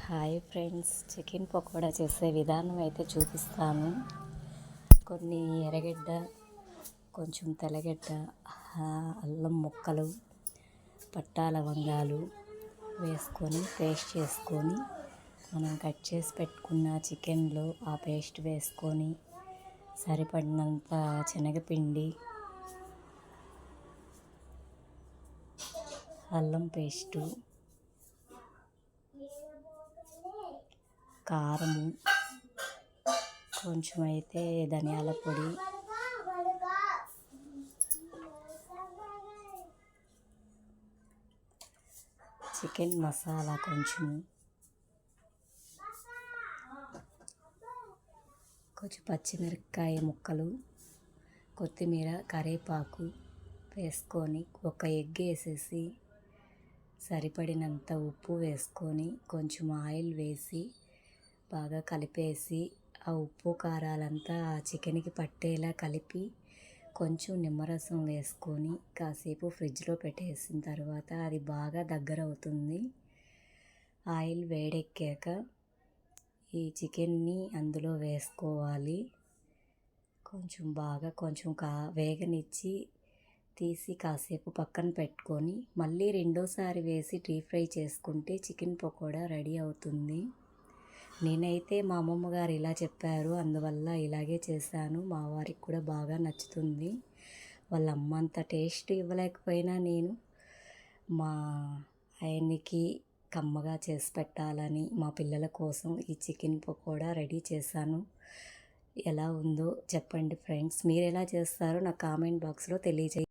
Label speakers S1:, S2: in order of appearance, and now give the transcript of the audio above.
S1: Hi friends, chicken pakoda చేసే విధానం అయితే చూపిస్తాను. కొన్ని ఎర్రగడ్డ, కొంచెం తెల్లగడ్డ, అల్లం ముక్కలు, పట్టా లవంగాలు వేసుకొని పేస్ట్ చేసుకొని మనం కట్ చేసి పెట్టుకున్న చికెన్లో ఆ పేస్ట్ వేసుకొని సరిపడినంత శనగపిండి, అల్లం పేస్టు, కారము, కొంచెం అయితే ధనియాల పొడి, చికెన్ మసాలా కొంచెం పచ్చిమిరపకాయ ముక్కలు, కొత్తిమీర, కరివేపాకు వేసుకొని ఒక ఎగ్ వేసేసి సరిపడినంత ఉప్పు వేసుకొని కొంచెం ఆయిల్ వేసి బాగా కలిపేసి ఆ ఉప్పు కారాలంతా ఆ చికెన్కి పట్టేలా కలిపి కొంచెం నిమ్మరసం వేసుకొని కాసేపు ఫ్రిడ్జ్లో పెట్టేసిన తర్వాత అది బాగా దగ్గర అవుతుంది. ఆయిల్ వేడెక్కాక ఈ చికెన్ని అందులో వేసుకోవాలి. కొంచెం వేగనిచ్చి తీసి కాసేపు పక్కన పెట్టుకొని మళ్ళీ రెండోసారి వేసి డీప్ ఫ్రై చేసుకుంటే చికెన్ పకోడా రెడీ అవుతుంది. నేనైతే మా అమ్మమ్మ గారు ఇలా చెప్పారు, అందువల్ల ఇలాగే చేశాను. మా వారికి కూడా బాగా నచ్చుతుంది. వాళ్ళ అమ్మ అంత టేస్ట్ ఇవ్వలేకపోయినా నేను మా ఆయనకి కమ్మగా చేసి పెట్టాలని మా పిల్లల కోసం ఈ చికెన్ పకోడా రెడీ చేశాను. ఎలా ఉందో చెప్పండి ఫ్రెండ్స్. మీరు ఎలా చేస్తారో నా కామెంట్ బాక్స్లో తెలియజేయండి.